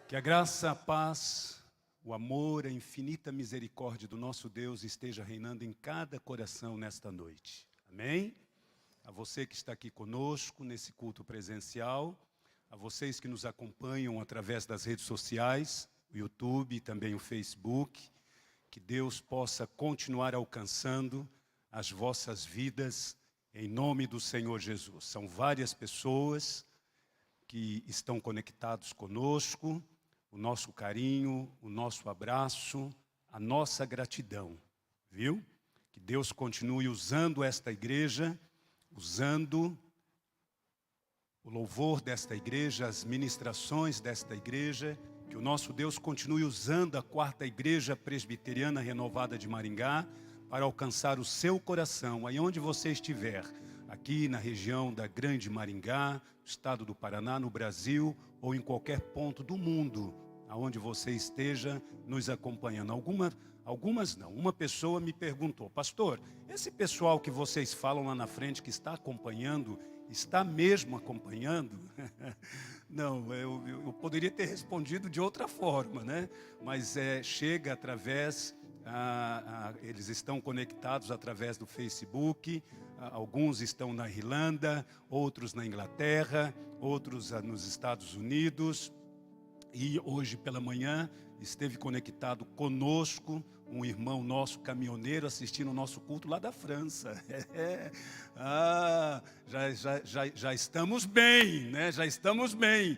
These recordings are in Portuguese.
Que a graça, a paz, o amor, a infinita misericórdia do nosso Deus esteja reinando em cada coração nesta noite. Amém? A você que está aqui conosco nesse culto presencial, a vocês que nos acompanham através das redes sociais, o YouTube e também o Facebook, que Deus possa continuar alcançando as vossas vidas em nome do Senhor Jesus. São várias pessoas que estão conectados conosco. O nosso carinho, o nosso abraço, a nossa gratidão, viu? Que Deus continue usando esta igreja, usando o louvor desta igreja, as ministrações desta igreja, que o nosso Deus continue usando a 4ª Igreja Presbiteriana Renovada de Maringá para alcançar o seu coração, aí onde você estiver, aqui na região da Grande Maringá, estado do Paraná, no Brasil ou em qualquer ponto do mundo, aonde você esteja nos acompanhando. Algumas não. Uma pessoa me perguntou: pastor, esse pessoal que vocês falam lá na frente que está acompanhando, está mesmo acompanhando? Não, eu poderia ter respondido de outra forma, né? Mas chega através, eles estão conectados através do Facebook, alguns estão na Irlanda, outros na Inglaterra, outros nos Estados Unidos. E hoje pela manhã esteve conectado conosco um irmão nosso caminhoneiro assistindo o nosso culto lá da França. Já estamos bem, né? Já estamos bem.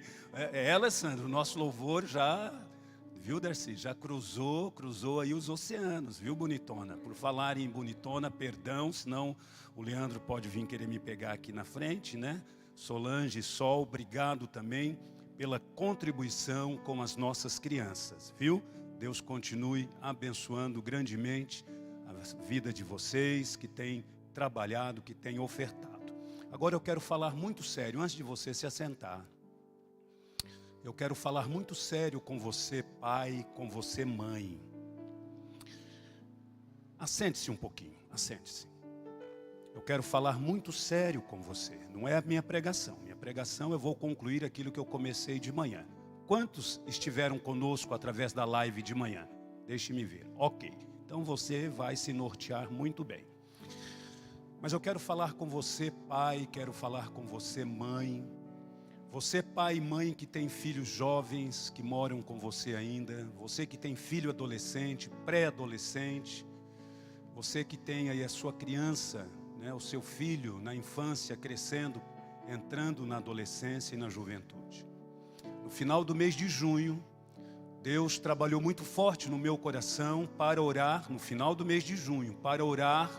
Alessandro, o nosso louvor já, viu, Darcy? Já cruzou aí os oceanos, viu, bonitona? Por falar em bonitona, perdão, senão o Leandro pode vir querer me pegar aqui na frente, né? Solange, Sol, obrigado também pela contribuição com as nossas crianças, viu? Deus continue abençoando grandemente a vida de vocês que têm trabalhado, que têm ofertado. Agora eu quero falar muito sério, antes de você se assentar. Eu quero falar muito sério com você, pai, com você, mãe. Assente-se um pouquinho, assente-se. Eu quero falar muito sério com você, não é a minha pregação. Minha pregação eu vou concluir aquilo que eu comecei de manhã. Quantos estiveram conosco através da live de manhã? Deixe-me ver. Ok, então você vai se nortear muito bem. Mas eu quero falar com você, pai, quero falar com você, mãe. Você, pai e mãe que tem filhos jovens que moram com você ainda. Você que tem filho adolescente, pré-adolescente. Você que tem aí a sua criança, né, o seu filho na infância crescendo, entrando na adolescência e na juventude. No final do mês de junho, Deus trabalhou muito forte no meu coração para orar, no final do mês de junho, para orar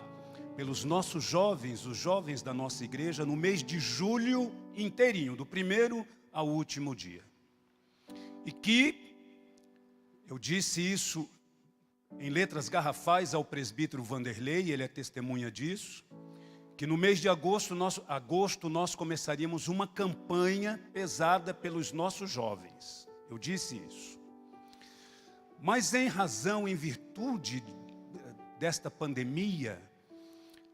pelos nossos jovens, os jovens da nossa igreja, no mês de julho inteirinho, do primeiro ao último dia. E que, eu disse isso em letras garrafais ao presbítero Vanderlei, ele é testemunha disso, que no mês de agosto nós começaríamos uma campanha pesada pelos nossos jovens. Eu disse isso. Mas em razão, em virtude desta pandemia,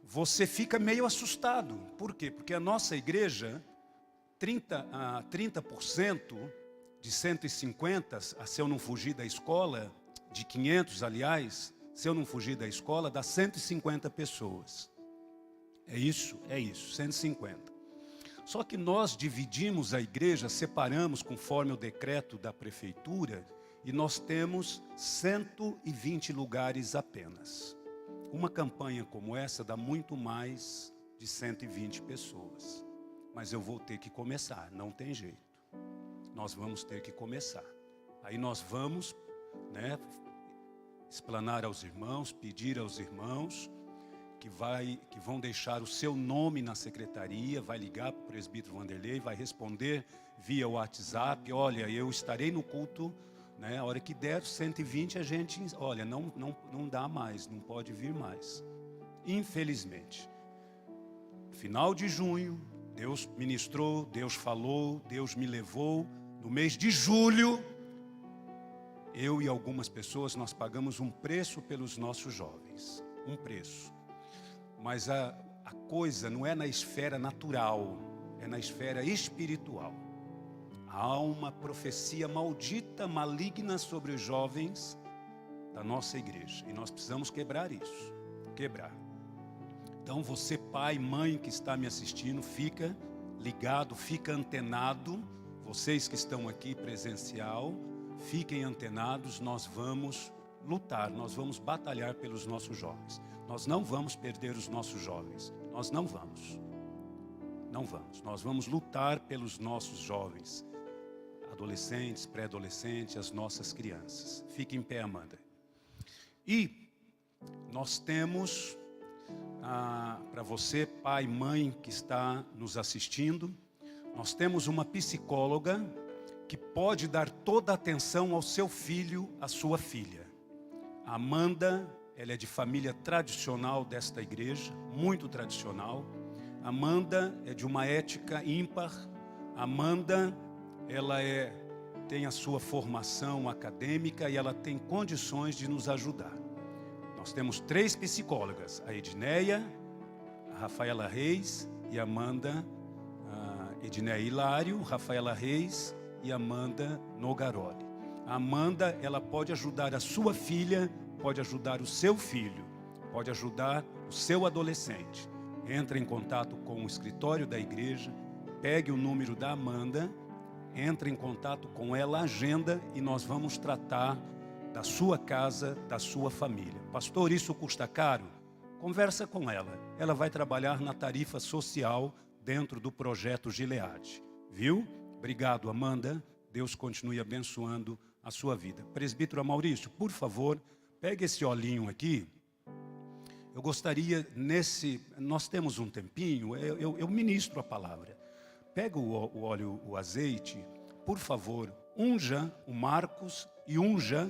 você fica meio assustado. Por quê? Porque a nossa igreja, 30% de 150, se eu não fugir da escola, de 500, aliás, se eu não fugir da escola, dá 150 pessoas. É isso, 150. Só que nós dividimos a igreja, separamos conforme o decreto da prefeitura, e nós temos 120 lugares apenas. Uma campanha como essa dá muito mais de 120 pessoas. Mas eu vou ter que começar, não tem jeito. Nós vamos ter que começar. Aí nós vamos, né, explanar aos irmãos, pedir aos irmãos que vão deixar o seu nome na secretaria, vai ligar para o presbítero Vanderlei, vai responder via WhatsApp: olha, eu estarei no culto, né, a hora que der 120 a gente, olha, não dá mais, não pode vir mais. Infelizmente, final de junho, Deus ministrou, Deus falou, Deus me levou. No mês de julho, eu e algumas pessoas, nós pagamos um preço pelos nossos jovens, um preço. Mas a coisa não é na esfera natural, é na esfera espiritual. Há uma profecia maldita, maligna sobre os jovens da nossa igreja. E nós precisamos quebrar isso. Quebrar. Então você, pai, mãe que está me assistindo, fica ligado, fica antenado. Vocês que estão aqui presencial, fiquem antenados. Nós vamos lutar, nós vamos batalhar pelos nossos jovens. Nós não vamos perder os nossos jovens. Nós não vamos. Não vamos. Nós vamos lutar pelos nossos jovens. Adolescentes, pré-adolescentes, as nossas crianças. Fique em pé, Amanda. E nós temos, para você, pai, mãe, que está nos assistindo, nós temos uma psicóloga que pode dar toda a atenção ao seu filho, à sua filha. A Amanda, ela é de família tradicional desta igreja, muito tradicional. Amanda é de uma ética ímpar. Amanda, ela tem a sua formação acadêmica e ela tem condições de nos ajudar. Nós temos 3 psicólogas, a Edneia, a Rafaela Reis e a Amanda, Edneia Hilário, Rafaela Reis e Amanda Nogaroli. A Amanda, ela pode ajudar a sua filha, pode ajudar o seu filho, pode ajudar o seu adolescente. Entre em contato com o escritório da igreja, pegue o número da Amanda, entre em contato com ela, agenda, e nós vamos tratar da sua casa, da sua família. Pastor, isso custa caro? Conversa com ela. Ela vai trabalhar na tarifa social dentro do projeto Gileade. Viu? Obrigado, Amanda. Deus continue abençoando a sua vida. Presbítero Maurício, por favor, pegue esse olhinho aqui. Eu gostaria, nós temos um tempinho, eu ministro a palavra. Pega o óleo, o azeite, por favor, unja o Marcos e unja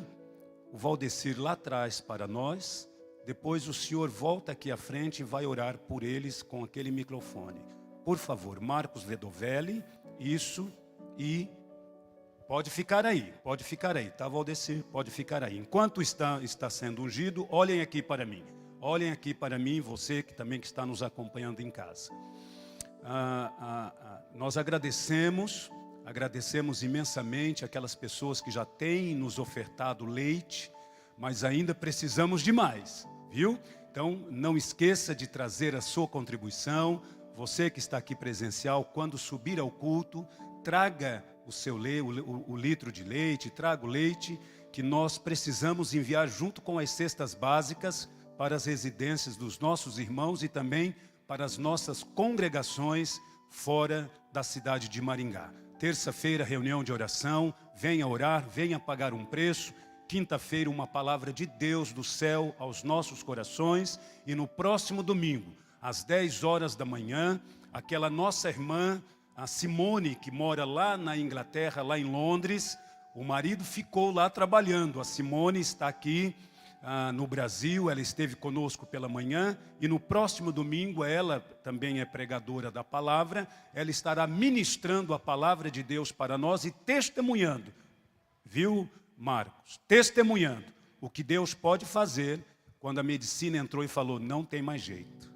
o Valdecir lá atrás para nós. Depois o senhor volta aqui à frente e vai orar por eles com aquele microfone. Por favor, Marcos Vedovelli, isso, e pode ficar aí, tá, Valdecir? Pode ficar aí. Enquanto está sendo ungido, olhem aqui para mim. Olhem aqui para mim, você que também que está nos acompanhando em casa. Nós agradecemos imensamente aquelas pessoas que já têm nos ofertado leite, mas ainda precisamos de mais, viu? Então, não esqueça de trazer a sua contribuição. Você que está aqui presencial, quando subir ao culto, traga o litro de leite, traga o leite que nós precisamos enviar junto com as cestas básicas para as residências dos nossos irmãos e também para as nossas congregações fora da cidade de Maringá. Terça-feira, reunião de oração, venha orar, venha pagar um preço. Quinta-feira, uma palavra de Deus do céu aos nossos corações. E no próximo domingo, às 10 horas da manhã, aquela nossa irmã, a Simone, que mora lá na Inglaterra, lá em Londres, o marido ficou lá trabalhando. A Simone está aqui no Brasil, ela esteve conosco pela manhã, e no próximo domingo, ela também é pregadora da palavra, ela estará ministrando a palavra de Deus para nós e testemunhando, viu, Marcos? Testemunhando o que Deus pode fazer quando a medicina entrou e falou, não tem mais jeito.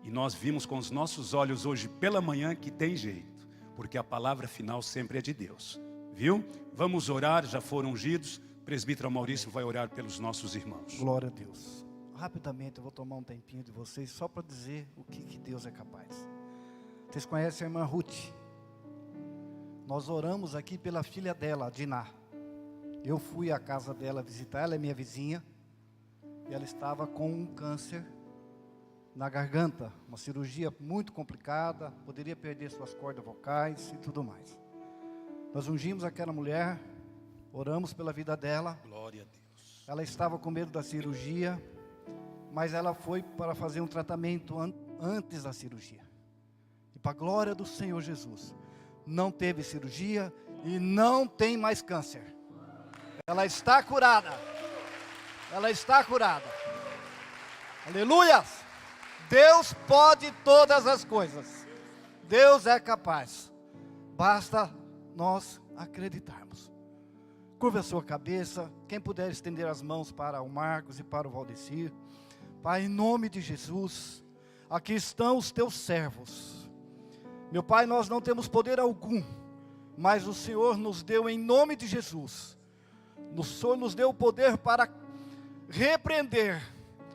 E nós vimos com os nossos olhos hoje pela manhã que tem jeito, porque a palavra final sempre é de Deus, viu? Vamos orar, já foram ungidos. O presbítero Maurício vai orar pelos nossos irmãos. Glória a Deus. Rapidamente eu vou tomar um tempinho de vocês só para dizer o que Deus é capaz. Vocês conhecem a irmã Ruth? Nós oramos aqui pela filha dela, a Diná. Eu fui à casa dela visitar, ela é minha vizinha. E ela estava com um câncer na garganta. Uma cirurgia muito complicada, poderia perder suas cordas vocais e tudo mais. Nós ungimos aquela mulher, oramos pela vida dela. Glória a Deus. Ela estava com medo da cirurgia, mas ela foi para fazer um tratamento antes da cirurgia. E para a glória do Senhor Jesus, não teve cirurgia e não tem mais câncer. Ela está curada. Ela está curada. Aleluia! Deus pode todas as coisas. Deus é capaz. Basta nós acreditarmos. Curva a sua cabeça. Quem puder estender as mãos para o Marcos e para o Valdecir. Pai, em nome de Jesus, aqui estão os teus servos. Meu Pai, nós não temos poder algum, mas o Senhor nos deu em nome de Jesus. O Senhor nos deu o poder para repreender.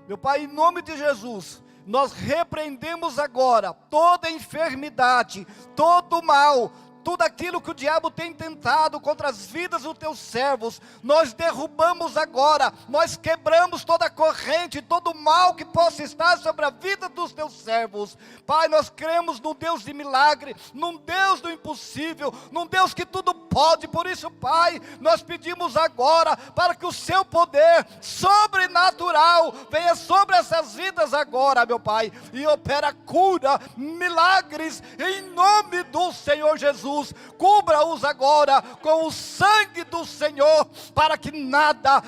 Meu Pai, em nome de Jesus, nós repreendemos agora toda enfermidade, todo mal, tudo aquilo que o diabo tem tentado contra as vidas dos teus servos, nós derrubamos agora, nós quebramos toda a corrente, todo o mal que possa estar sobre a vida dos teus servos. Pai, nós cremos num Deus de milagre, num Deus do impossível, num Deus que tudo pode. Por isso, Pai, nós pedimos agora para que o seu poder sobrenatural venha sobre essas vidas agora, meu Pai, e opera cura, milagres, em nome do Senhor Jesus. Cubra-os agora com o sangue do Senhor, para que nada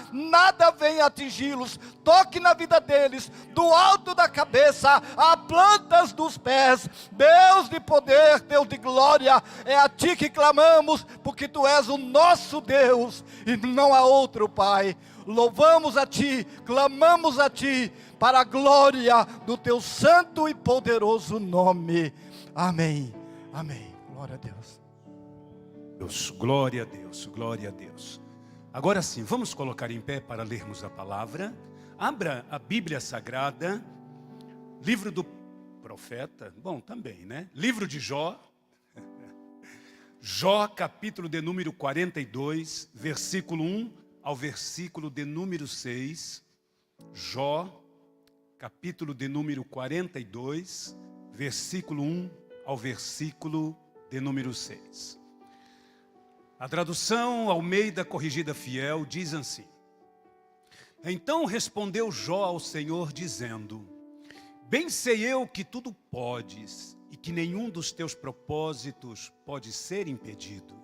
venha atingi-los. Toque na vida deles, do alto da cabeça a plantas dos pés. Deus de poder, Deus de glória, é a Ti que clamamos, porque Tu és o nosso Deus e não há outro, Pai. Louvamos a Ti, clamamos a Ti, para a glória do Teu santo e poderoso nome. Amém, amém. Glória a Deus. Glória a Deus, glória a Deus. Agora sim, vamos colocar em pé para lermos a palavra. Abra a Bíblia Sagrada, livro do profeta, bom, também, né? Livro de Jó. Jó, capítulo de número 42, versículo 1 ao versículo de número 6. Jó, capítulo de número 42, versículo 1 ao versículo de número 6. A tradução Almeida Corrigida Fiel diz assim: Então respondeu Jó ao Senhor dizendo: Bem sei eu que tudo podes e que nenhum dos teus propósitos pode ser impedido.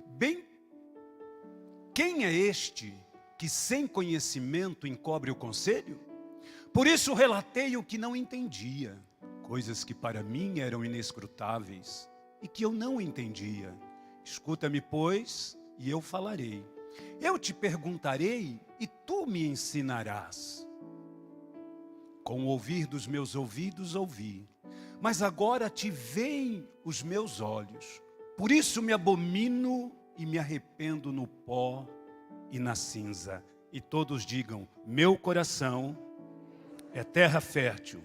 Bem, quem é este que sem conhecimento encobre o conselho? Por isso relatei o que não entendia, coisas que para mim eram inescrutáveis e que eu não entendia. Escuta-me, pois, e eu falarei. Eu te perguntarei e tu me ensinarás. Com o ouvir dos meus ouvidos ouvi, mas agora te veem os meus olhos. Por isso me abomino e me arrependo no pó e na cinza. E todos digam: meu coração é terra fértil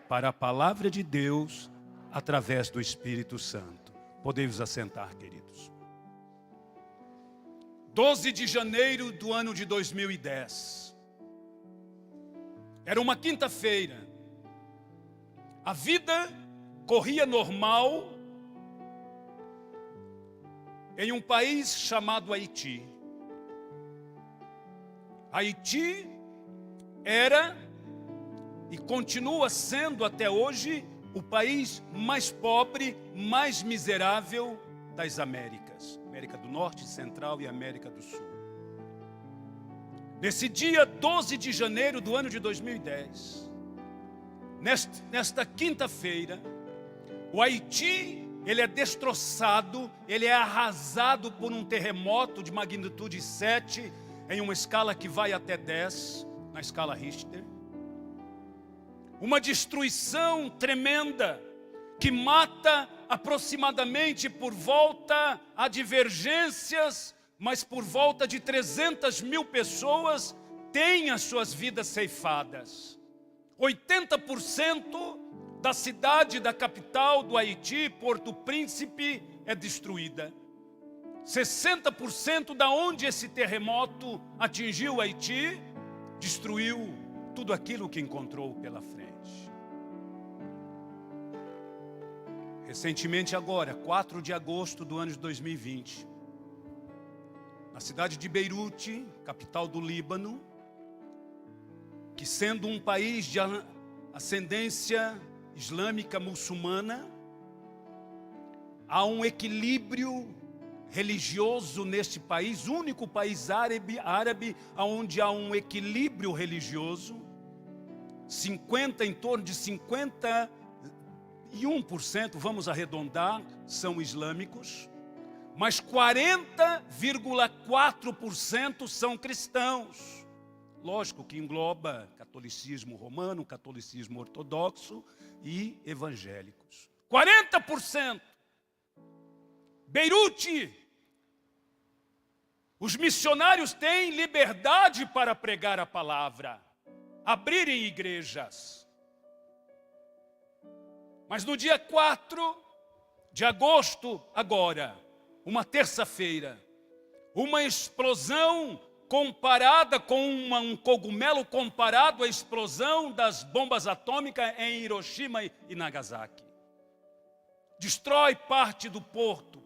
para a palavra de Deus através do Espírito Santo. Podemos assentar, queridos. 12 de janeiro do ano de 2010. Era uma quinta-feira. A vida corria normal em um país chamado Haiti. Haiti era e continua sendo até hoje o país mais pobre, mais miserável das Américas. América do Norte, Central e América do Sul. Nesse dia 12 de janeiro do ano de 2010, nesta quinta-feira, o Haiti, ele é destroçado, ele é arrasado por um terremoto de magnitude 7, em uma escala que vai até 10, na escala Richter. Uma destruição tremenda, que mata aproximadamente por volta, há divergências, mas por volta de 300 mil pessoas têm as suas vidas ceifadas. 80% da cidade, da capital do Haiti, Porto Príncipe, é destruída. 60% da onde esse terremoto atingiu o Haiti, destruiu tudo aquilo que encontrou pela frente. Recentemente agora, 4 de agosto do ano de 2020, na cidade de Beirute, capital do Líbano, que sendo um país de ascendência islâmica muçulmana, há um equilíbrio religioso neste país, único país árabe onde há um equilíbrio religioso, em torno de 51%, vamos arredondar, são islâmicos, mas 40,4% são cristãos. Lógico que engloba catolicismo romano, catolicismo ortodoxo e evangélicos. 40%! Beirute, os missionários têm liberdade para pregar a palavra, abrirem igrejas. Mas no dia 4 de agosto, agora, uma terça-feira, uma explosão comparada com um cogumelo comparado à explosão das bombas atômicas em Hiroshima e Nagasaki. Destrói parte do porto,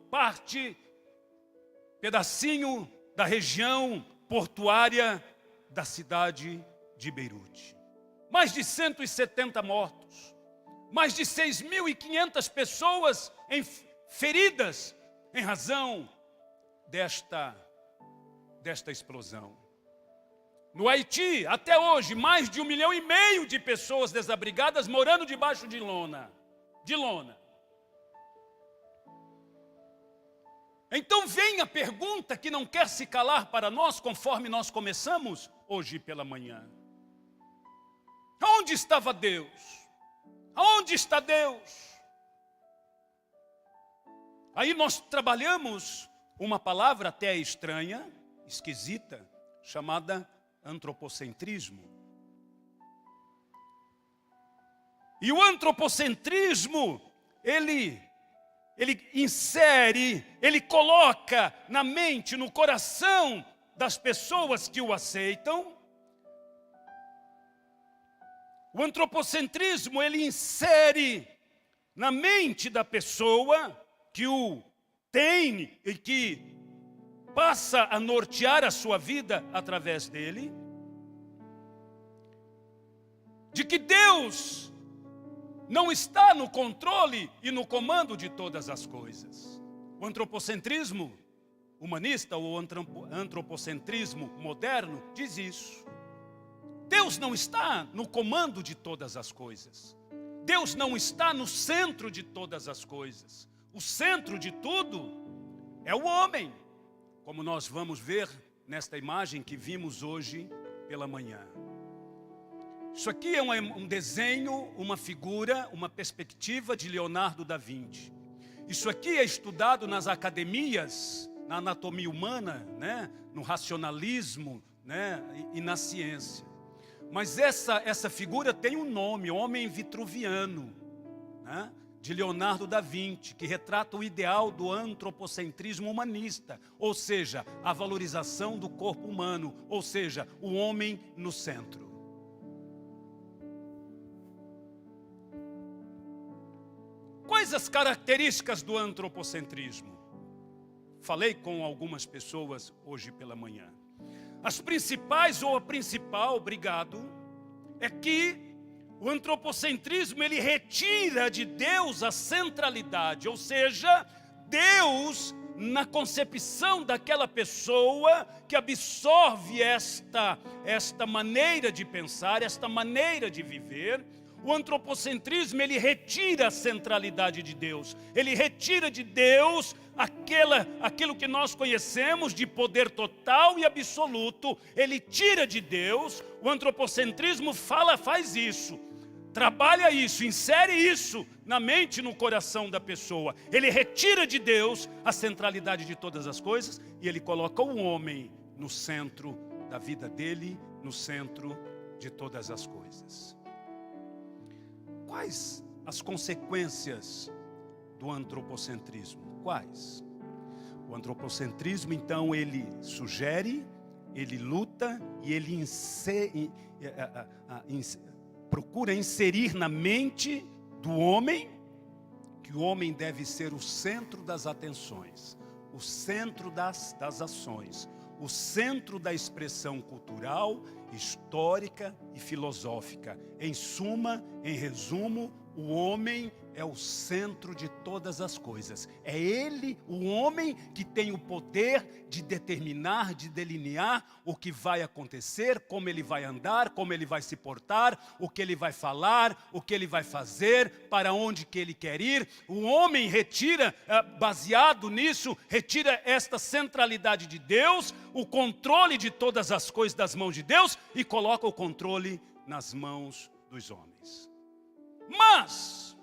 pedacinho da região portuária da cidade de Beirute. Mais de 170 mortos, mais de 6.500 pessoas feridas em razão desta explosão. No Haiti, até hoje, mais de 1,5 milhão de pessoas desabrigadas morando debaixo de lona. Então vem a pergunta que não quer se calar para nós, conforme nós começamos hoje pela manhã. Onde estava Deus? Aonde está Deus? Aí nós trabalhamos uma palavra até estranha, esquisita, chamada antropocentrismo. E o antropocentrismo, ele insere, ele coloca na mente, no coração das pessoas que o aceitam. O antropocentrismo, ele insere na mente da pessoa que o tem e que passa a nortear a sua vida através dele, de que Deus não está no controle e no comando de todas as coisas. O antropocentrismo humanista ou antropocentrismo moderno diz isso. Deus não está no comando de todas as coisas. Deus não está no centro de todas as coisas. O centro de tudo é o homem, como nós vamos ver nesta imagem que vimos hoje pela manhã. Isso aqui é um desenho, uma figura, uma perspectiva de Leonardo da Vinci. Isso aqui é estudado nas academias, na anatomia humana, né? No racionalismo, né? E na ciência. Mas essa figura tem um nome, homem vitruviano, né? De Leonardo da Vinci, que retrata o ideal do antropocentrismo humanista, ou seja, a valorização do corpo humano, ou seja, o homem no centro. Quais as características do antropocentrismo? Falei com algumas pessoas hoje pela manhã. As principais, ou a principal, obrigado, é que o antropocentrismo, ele retira de Deus a centralidade, ou seja, Deus na concepção daquela pessoa que absorve esta maneira de pensar, esta maneira de viver. O antropocentrismo, ele retira a centralidade de Deus. Ele retira de Deus aquilo que nós conhecemos de poder total e absoluto. Ele tira de Deus. O antropocentrismo faz isso. Trabalha isso, insere isso na mente e no coração da pessoa. Ele retira de Deus a centralidade de todas as coisas e ele coloca o homem no centro da vida dele, no centro de todas as coisas. Quais as consequências do antropocentrismo? Quais? O antropocentrismo, então, ele sugere, ele luta e ele procura inserir na mente do homem que o homem deve ser o centro das atenções, o centro das ações, o centro da expressão cultural, histórica e filosófica. Em suma, em resumo, o homem é o centro de todas as coisas. É ele, o homem, que tem o poder de determinar, de delinear o que vai acontecer, como ele vai andar, como ele vai se portar, o que ele vai falar, o que ele vai fazer, para onde que ele quer ir. O homem retira, baseado nisso, retira esta centralidade de Deus, o controle de todas as coisas das mãos de Deus e coloca o controle nas mãos dos homens. Mas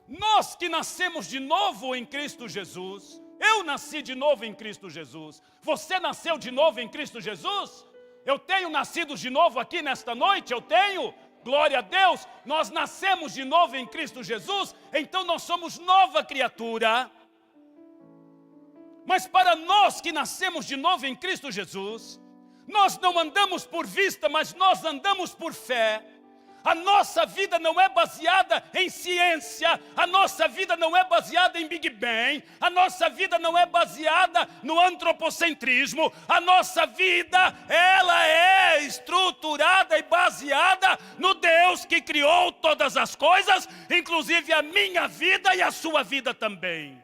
Nós que nascemos de novo em Cristo Jesus, eu nasci de novo em Cristo Jesus, você nasceu de novo em Cristo Jesus? Eu tenho nascido de novo aqui nesta noite, eu tenho, glória a Deus, nós nascemos de novo em Cristo Jesus, então nós somos nova criatura. Mas para nós que nascemos de novo em Cristo Jesus, nós não andamos por vista, mas nós andamos por fé. A nossa vida não é baseada em ciência, a nossa vida não é baseada em Big Bang, a nossa vida não é baseada no antropocentrismo, a nossa vida, ela é estruturada e baseada no Deus que criou todas as coisas, inclusive a minha vida e a sua vida também.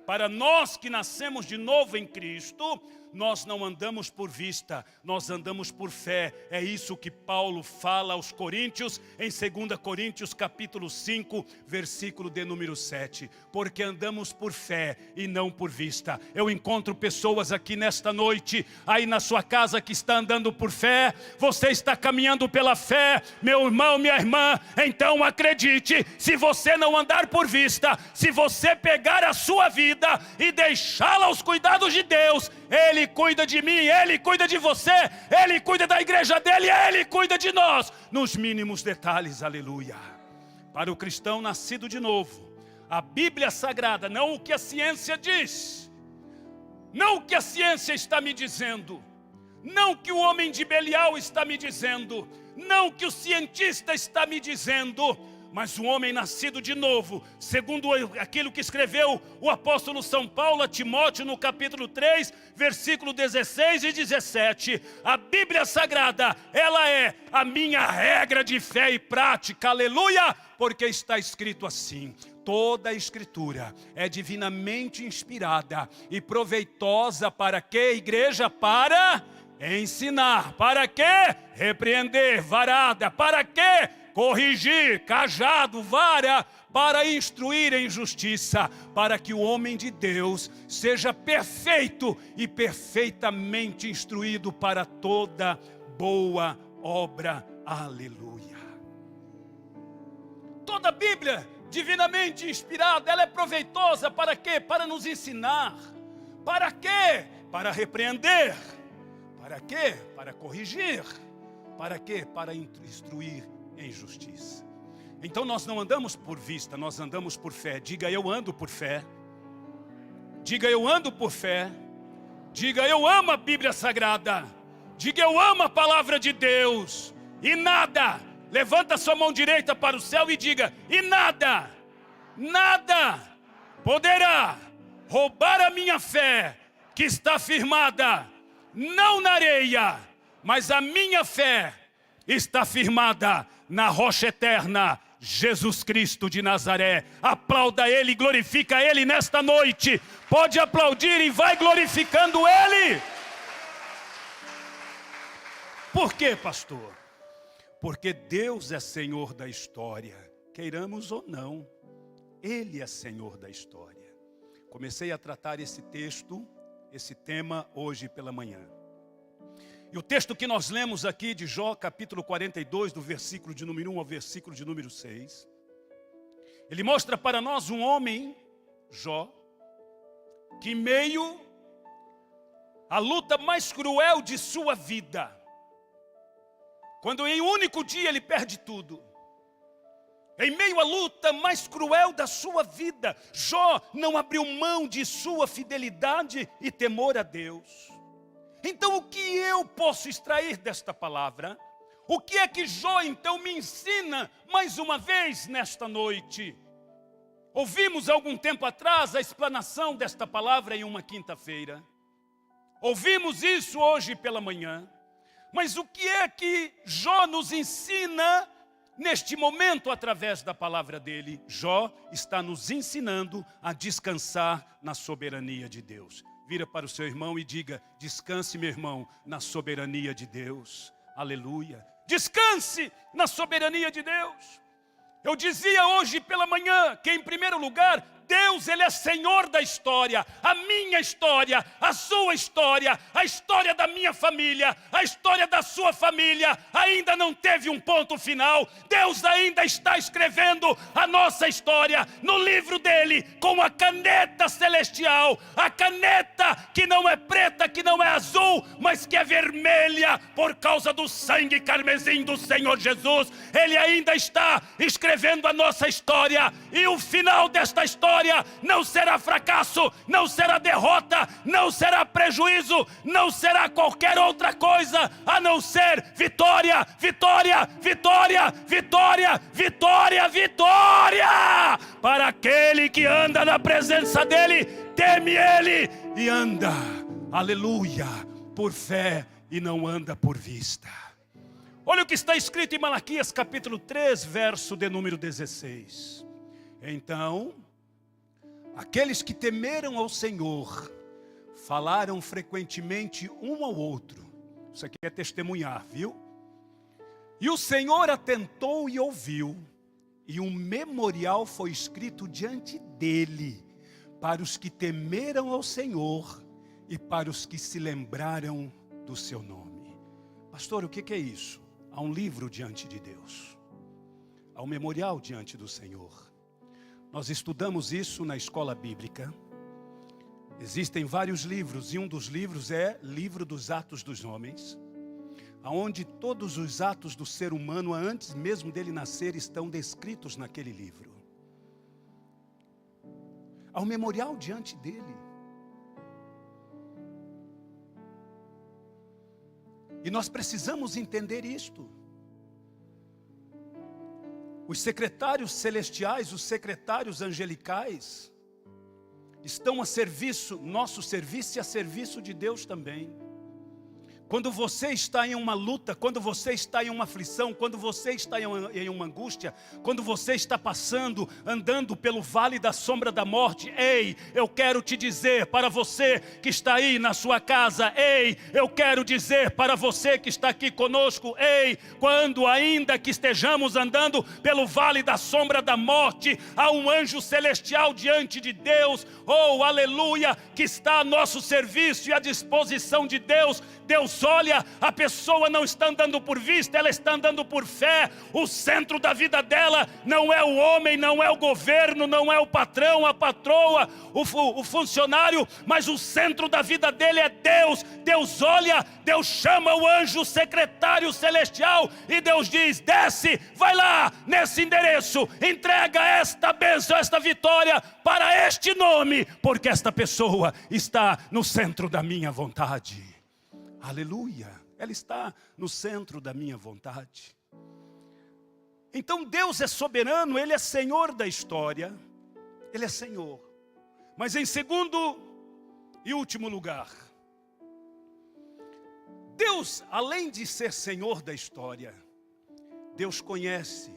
Para nós que nascemos de novo em Cristo, nós não andamos por vista, nós andamos por fé. É isso que Paulo fala aos Coríntios, em 2 Coríntios capítulo 5, versículo de número 7. Porque andamos por fé e não por vista. Eu encontro pessoas aqui nesta noite, aí na sua casa, que está andando por fé. Você está caminhando pela fé, meu irmão, minha irmã. Então acredite, se você não andar por vista, se você pegar a sua vida e deixá-la aos cuidados de Deus, Ele cuida de mim, Ele cuida de você, Ele cuida da igreja dEle, Ele cuida de nós, nos mínimos detalhes, aleluia. Para o cristão nascido de novo, a Bíblia Sagrada, não o que a ciência diz, não o que a ciência está me dizendo, não o que o homem de Belial está me dizendo, não o que o cientista está me dizendo, mas o homem nascido de novo, segundo aquilo que escreveu o apóstolo São Paulo a Timóteo no capítulo 3, versículo 16 e 17. A Bíblia Sagrada, ela é a minha regra de fé e prática, aleluia, porque está escrito assim: toda a Escritura é divinamente inspirada e proveitosa para quê, igreja? Para ensinar, para quê? Repreender, varada, para quê? Corrigir, cajado, vara, para instruir em justiça, para que o homem de Deus seja perfeito e perfeitamente instruído para toda boa obra, aleluia. Toda a Bíblia divinamente inspirada, ela é proveitosa para quê? Para nos ensinar. Para quê? Para repreender. Para quê? Para corrigir. Para quê? Para instruir em justiça. Então nós não andamos por vista, nós andamos por fé. Diga: eu ando por fé. Diga: eu ando por fé. Diga: eu amo a Bíblia Sagrada. Diga: eu amo a palavra de Deus. E nada, levanta sua mão direita para o céu e diga: e nada, nada poderá roubar a minha fé, que está firmada não na areia, mas a minha fé está firmada na rocha eterna, Jesus Cristo de Nazaré. Aplauda Ele, glorifica Ele nesta noite. Pode aplaudir e vai glorificando Ele. Por quê, pastor? Porque Deus é Senhor da história, queiramos ou não, Ele é Senhor da história. Comecei a tratar esse texto, esse tema hoje pela manhã. E o texto que nós lemos aqui de Jó, capítulo 42, do versículo de número 1 ao versículo de número 6. Ele mostra para nós um homem, Jó, que em meio à luta mais cruel de sua vida, quando em um único dia ele perde tudo, em meio à luta mais cruel da sua vida, Jó não abriu mão de sua fidelidade e temor a Deus. Então o que eu posso extrair desta palavra? O que é que Jó então me ensina mais uma vez nesta noite? Ouvimos algum tempo atrás a explanação desta palavra em uma quinta-feira. Ouvimos isso hoje pela manhã. Mas o que é que Jó nos ensina neste momento através da palavra dele? Jó está nos ensinando a descansar na soberania de Deus. Vira para o seu irmão e diga: descanse, meu irmão, na soberania de Deus. Aleluia. Descanse na soberania de Deus. Eu dizia hoje pela manhã que, em primeiro lugar, Deus, Ele é Senhor da história, a minha história, a sua história, a história da minha família, a história da sua família, ainda não teve um ponto final. Deus ainda está escrevendo a nossa história no livro dele, com a caneta celestial, a caneta que não é preta, que não é azul, mas que é vermelha, por causa do sangue carmesim do Senhor Jesus. Ele ainda está escrevendo a nossa história, e o final desta história não será fracasso, não será derrota, não será prejuízo, não será qualquer outra coisa a não ser vitória, vitória, vitória, vitória, vitória, vitória, para aquele que anda na presença dele, teme ele e anda, aleluia, por fé e não anda por vista. Olha o que está escrito em Malaquias capítulo 3, verso de número 16. Então, aqueles que temeram ao Senhor falaram frequentemente um ao outro. Isso aqui é testemunhar, viu? E o Senhor atentou e ouviu, e um memorial foi escrito diante dele, para os que temeram ao Senhor e para os que se lembraram do seu nome. Pastor, o que é isso? Há um livro diante de Deus, há um memorial diante do Senhor. Nós estudamos isso na escola bíblica. Existem vários livros, e um dos livros é Livro dos Atos dos Homens, onde todos os atos do ser humano, antes mesmo dele nascer, estão descritos naquele livro. Há um memorial diante dele. E nós precisamos entender isto. Os secretários celestiais, os secretários angelicais, estão a serviço, nosso serviço e a serviço de Deus também. Quando você está em uma luta, quando você está em uma aflição, quando você está em uma angústia, quando você está passando, andando pelo vale da sombra da morte, ei, eu quero te dizer para você que está aí na sua casa, ei, eu quero dizer para você que está aqui conosco, ei, quando ainda que estejamos andando pelo vale da sombra da morte, há um anjo celestial diante de Deus, oh, aleluia, que está a nosso serviço e à disposição de Deus. Deus olha, a pessoa não está andando por vista, ela está andando por fé. O centro da vida dela não é o homem, não é o governo, não é o patrão, a patroa, o funcionário, mas o centro da vida dele é Deus. Deus olha, Deus chama o anjo secretário celestial e Deus diz: desce, vai lá nesse endereço, entrega esta bênção, esta vitória para este nome, porque esta pessoa está no centro da minha vontade. Aleluia, ela está no centro da minha vontade. Então Deus é soberano, Ele é Senhor da história, Ele é Senhor. Mas em segundo e último lugar, Deus, além de ser Senhor da história, Deus conhece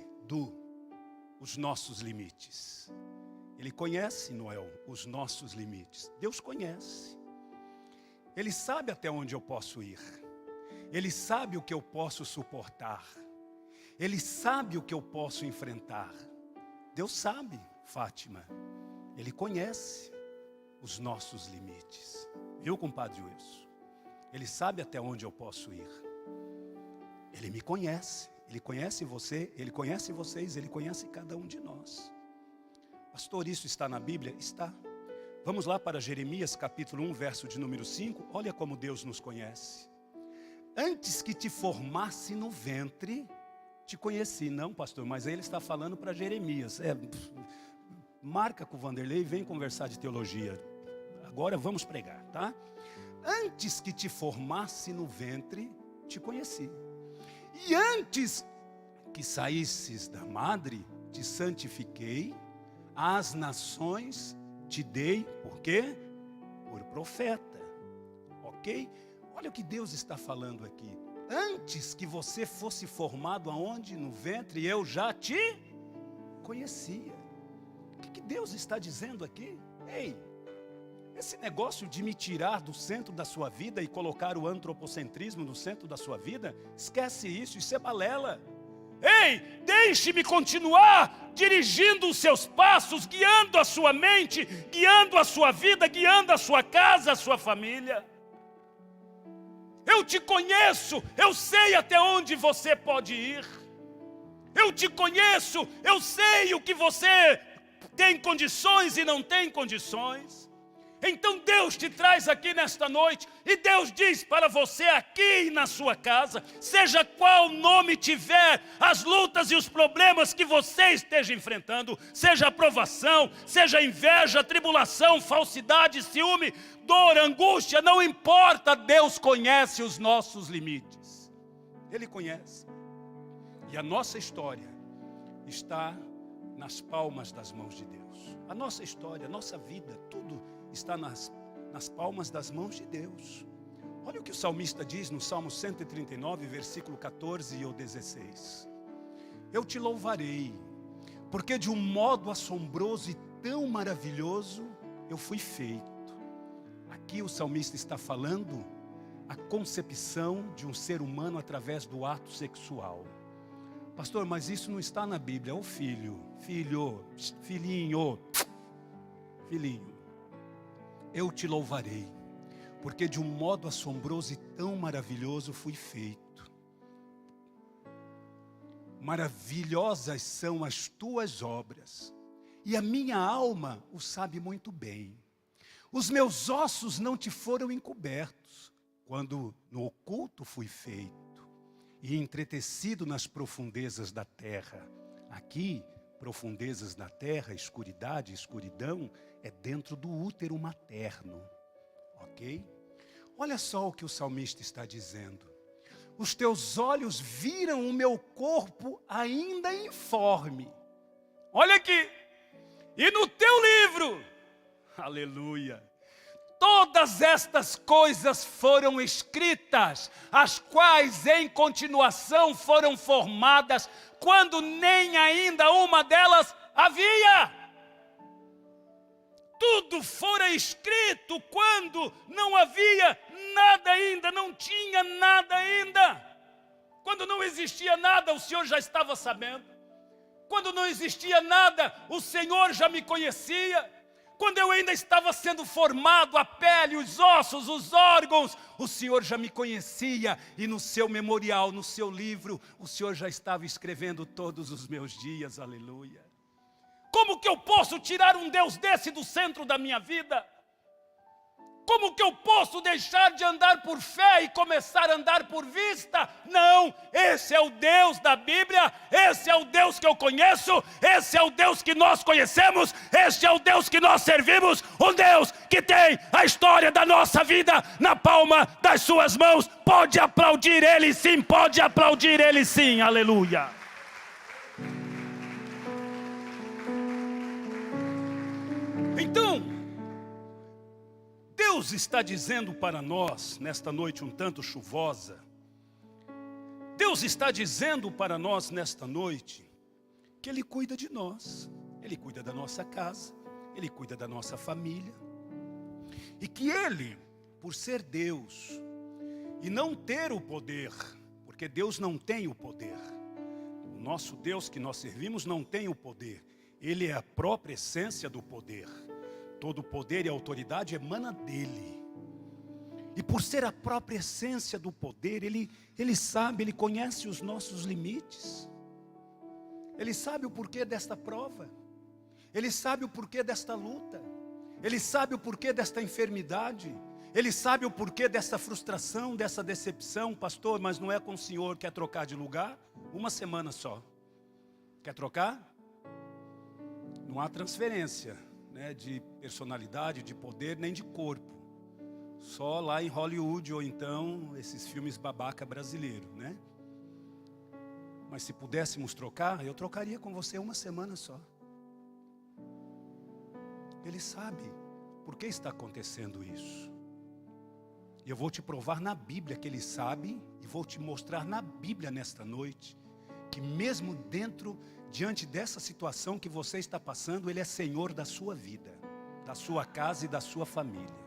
os nossos limites. Ele conhece, Noel, os nossos limites. Deus conhece. Ele sabe até onde eu posso ir. Ele sabe o que eu posso suportar. Ele sabe o que eu posso enfrentar. Deus sabe, Fátima. Ele conhece os nossos limites. Viu, compadre Wilson? Ele sabe até onde eu posso ir. Ele me conhece. Ele conhece você, Ele conhece vocês, Ele conhece cada um de nós. Pastor, isso está na Bíblia? Está. Vamos lá para Jeremias capítulo 1, verso de número 5. Olha como Deus nos conhece. Antes que te formasse no ventre, te conheci. Não, pastor, mas aí ele está falando para Jeremias. Marca com o Vanderlei e vem conversar de teologia. Agora vamos pregar, tá? Antes que te formasse no ventre, te conheci. E antes que saísses da madre, te santifiquei. Às nações te dei, por quê? Por profeta, ok? Olha o que Deus está falando aqui. Antes que você fosse formado aonde? No ventre, eu já te conhecia. O que Deus está dizendo aqui? Ei, esse negócio de me tirar do centro da sua vida e colocar o antropocentrismo no centro da sua vida, esquece isso, isso é balela. Ei, deixe-me continuar dirigindo os seus passos, guiando a sua mente, guiando a sua vida, guiando a sua casa, a sua família. Eu te conheço, eu sei até onde você pode ir. Eu te conheço, eu sei o que você tem condições e não tem condições. Então Deus te traz aqui nesta noite, e Deus diz para você aqui na sua casa, seja qual nome tiver, as lutas e os problemas que você esteja enfrentando, seja aprovação, seja inveja, tribulação, falsidade, ciúme, dor, angústia, não importa, Deus conhece os nossos limites. Ele conhece. E a nossa história está nas palmas das mãos de Deus. A nossa história, a nossa vida, tudo está nas palmas das mãos de Deus. Olha o que o salmista diz no Salmo 139, versículo 14 e 16. Eu te louvarei, porque de um modo assombroso e tão maravilhoso eu fui feito. Aqui o salmista está falando a concepção de um ser humano através do ato sexual. Pastor, mas isso não está na Bíblia. Ô filho, filhinho, eu te louvarei, porque de um modo assombroso e tão maravilhoso fui feito. Maravilhosas são as tuas obras, e a minha alma o sabe muito bem. Os meus ossos não te foram encobertos, quando no oculto fui feito, e entretecido nas profundezas da terra. Aqui, profundezas da terra, escuridade, escuridão, é dentro do útero materno, ok? Olha só o que o salmista está dizendo. Os teus olhos viram o meu corpo ainda informe. Olha aqui, e no teu livro, aleluia, todas estas coisas foram escritas, as quais em continuação foram formadas, quando nem ainda uma delas havia. Tudo fora escrito quando não havia nada ainda, não tinha nada ainda. Quando não existia nada, o Senhor já estava sabendo. Quando não existia nada, o Senhor já me conhecia. Quando eu ainda estava sendo formado, a pele, os ossos, os órgãos, o Senhor já me conhecia. E no seu memorial, no seu livro, o Senhor já estava escrevendo todos os meus dias, aleluia. Como que eu posso tirar um Deus desse do centro da minha vida? Como que eu posso deixar de andar por fé e começar a andar por vista? Não, esse é o Deus da Bíblia, esse é o Deus que eu conheço, esse é o Deus que nós conhecemos, este é o Deus que nós servimos, um Deus que tem a história da nossa vida na palma das suas mãos. Pode aplaudir Ele sim, pode aplaudir Ele sim, aleluia. Então, Deus está dizendo para nós, nesta noite um tanto chuvosa, Deus está dizendo para nós nesta noite, que Ele cuida de nós, Ele cuida da nossa casa, Ele cuida da nossa família, e que Ele, por ser Deus, e não ter o poder, porque Deus não tem o poder, o nosso Deus que nós servimos não tem o poder, Ele é a própria essência do poder. Todo o poder e autoridade emana dEle. E por ser a própria essência do poder, Ele sabe, Ele conhece os nossos limites. Ele sabe o porquê desta prova. Ele sabe o porquê desta luta. Ele sabe o porquê desta enfermidade. Ele sabe o porquê dessa frustração, dessa decepção. Pastor, mas não é com o Senhor. Quer trocar de lugar? Uma semana só. Quer trocar? Não há transferência, né, de personalidade, de poder, nem de corpo. Só lá em Hollywood, ou então esses filmes babaca brasileiros, né? Mas se pudéssemos trocar, eu trocaria com você uma semana só. Ele sabe por que está acontecendo isso. E eu vou te provar na Bíblia que Ele sabe, e vou te mostrar na Bíblia nesta noite, que mesmo diante dessa situação que você está passando, Ele é Senhor da sua vida, da sua casa e da sua família.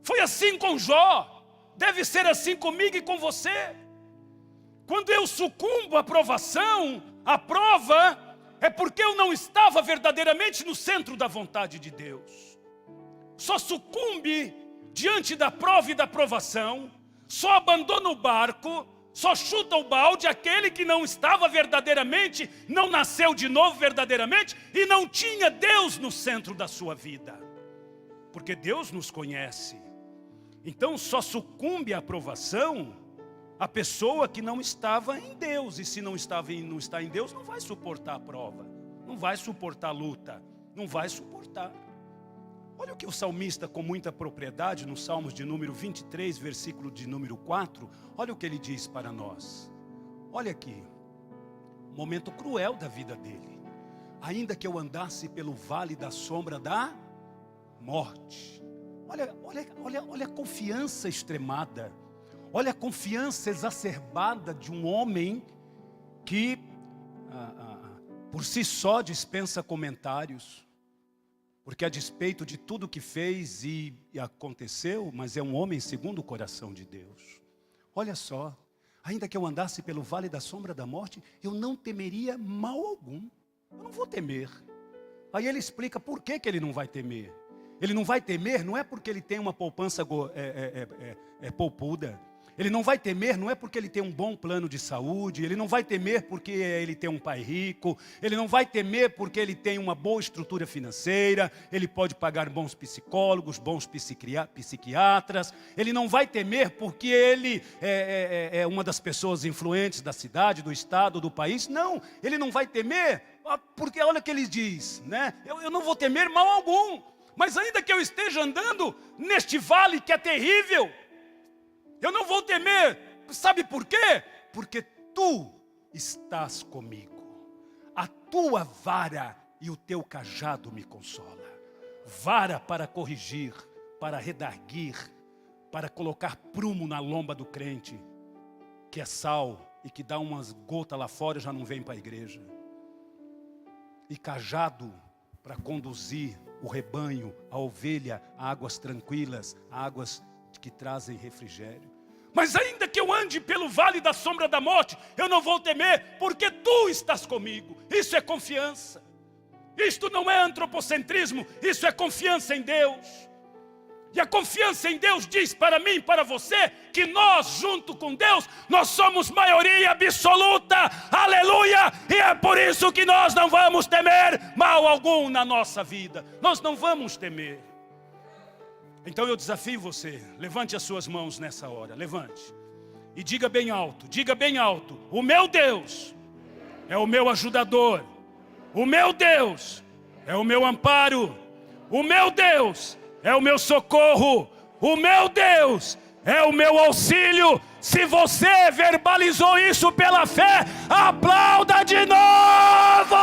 Foi assim com Jó, deve ser assim comigo e com você. Quando eu sucumbo à provação, à prova, é porque eu não estava verdadeiramente no centro da vontade de Deus. Só sucumbe diante da prova e da provação, só abandona o barco, só chuta o balde aquele que não estava verdadeiramente, não nasceu de novo verdadeiramente e não tinha Deus no centro da sua vida. Porque Deus nos conhece. Então só sucumbe à provação a pessoa que não estava em Deus. E se não está em Deus, não vai suportar a prova, não vai suportar a luta, não vai suportar. Olha o que o salmista, com muita propriedade, no Salmos de número 23, versículo de número 4, olha o que ele diz para nós. Olha aqui, um momento cruel da vida dele. Ainda que eu andasse pelo vale da sombra da morte. Olha a confiança extremada. Olha a confiança exacerbada de um homem que, por si só, dispensa comentários. Porque a despeito de tudo que fez e aconteceu, mas é um homem segundo o coração de Deus. Olha só, ainda que eu andasse pelo vale da sombra da morte, eu não temeria mal algum. Eu não vou temer. Aí ele explica por que ele não vai temer. Ele não vai temer não é porque ele tem uma poupança poupuda. Ele não vai temer, não é porque ele tem um bom plano de saúde. Ele não vai temer porque ele tem um pai rico. Ele não vai temer porque ele tem uma boa estrutura financeira. Ele pode pagar bons psicólogos, bons psiquiatras. Ele não vai temer porque ele é uma das pessoas influentes da cidade, do estado, do país. Não, ele não vai temer porque olha o que ele diz, né? Eu não vou temer mal algum. Mas ainda que eu esteja andando neste vale que é terrível, eu não vou temer. Sabe por quê? Porque tu estás comigo. A tua vara e o teu cajado me consola. Vara para corrigir, para redarguir, para colocar prumo na lomba do crente, que é sal e que dá umas gotas lá fora e já não vem para a igreja. E cajado para conduzir o rebanho, a ovelha, a águas tranquilas, a águas que trazem refrigério. Mas ainda que eu ande pelo vale da sombra da morte, eu não vou temer, porque tu estás comigo. Isso é confiança. Isto não é antropocentrismo, isso é confiança em Deus. E a confiança em Deus diz para mim, para você, que nós, junto com Deus, nós somos maioria absoluta, aleluia, e é por isso que nós não vamos temer mal algum na nossa vida, nós não vamos temer. Então eu desafio você, levante as suas mãos nessa hora, levante, e diga bem alto, o meu Deus é o meu ajudador, o meu Deus é o meu amparo, o meu Deus é o meu socorro, o meu Deus é o meu auxílio. Se você verbalizou isso pela fé, aplauda de novo!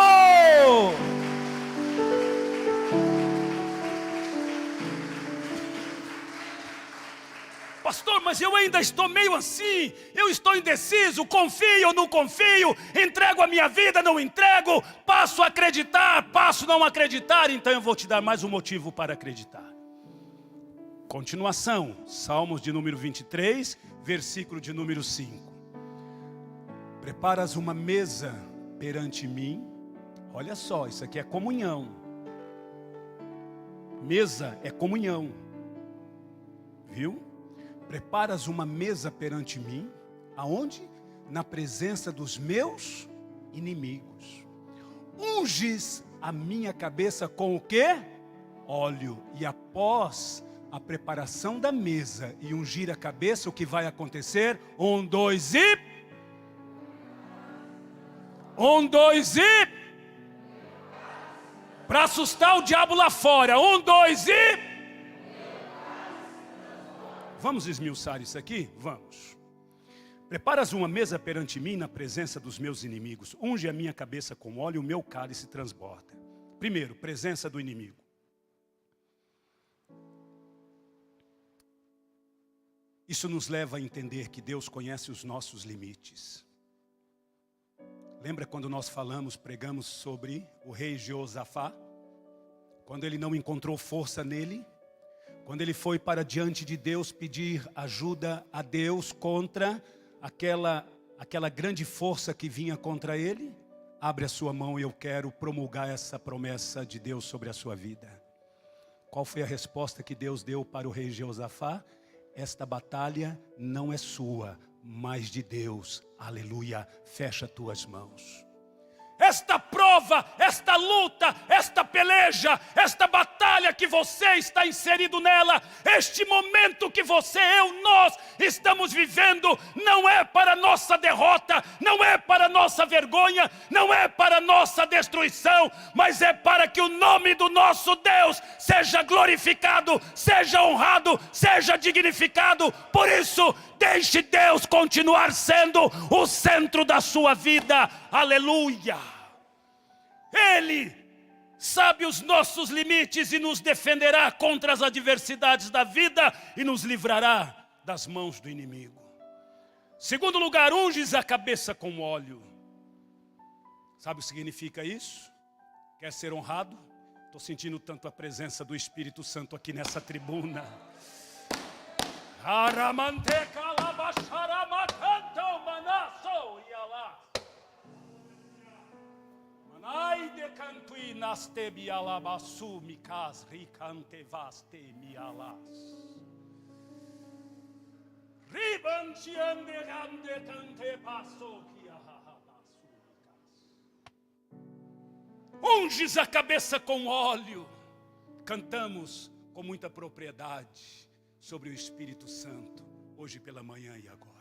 Pastor, mas eu ainda estou meio assim, eu estou indeciso, confio ou não confio, entrego a minha vida, não entrego, passo a acreditar, passo a não acreditar. Então eu vou te dar mais um motivo para acreditar. Continuação, Salmos de número 23, versículo de número 5. Preparas uma mesa perante mim. Olha só, isso aqui é comunhão. Mesa é comunhão. Viu? Preparas uma mesa perante mim. Aonde? Na presença dos meus inimigos. Unges a minha cabeça com o quê? Óleo. E após a preparação da mesa e ungir a cabeça, o que vai acontecer? 1, 2 e... 1, 2 e... Para assustar o diabo lá fora. 1, 2 e... Vamos esmiuçar isso aqui? Vamos. Preparas uma mesa perante mim na presença dos meus inimigos. Unge a minha cabeça com óleo e o meu cálice transborda. Primeiro, presença do inimigo. Isso nos leva a entender que Deus conhece os nossos limites. Lembra quando nós pregamos sobre o rei Jeosafá? Quando ele não encontrou força nele? Quando ele foi para diante de Deus pedir ajuda a Deus contra aquela grande força que vinha contra ele, abre a sua mão e eu quero promulgar essa promessa de Deus sobre a sua vida. Qual foi a resposta que Deus deu para o rei Jeosafá? Esta batalha não é sua, mas de Deus. Aleluia. Fecha tuas mãos. Esta prova, esta luta, esta peleja, esta batalha que você está inserido nela, este momento que você, nós estamos vivendo, não é para nossa derrota, não é para nossa vergonha, não é para nossa destruição, mas é para que o nome do nosso Deus seja glorificado, seja honrado, seja dignificado. Por isso, deixe Deus continuar sendo o centro da sua vida. Aleluia. Ele sabe os nossos limites e nos defenderá contra as adversidades da vida e nos livrará das mãos do inimigo. Segundo lugar, unges a cabeça com óleo. Sabe o que significa isso? Quer ser honrado? Estou sentindo tanto a presença do Espírito Santo aqui nessa tribuna. Ai de cantui naste bialabasu mikas ricante vaste mialas. Ribanchiande gande cante passo que unges a cabeça com óleo. Cantamos com muita propriedade sobre o Espírito Santo hoje pela manhã e agora.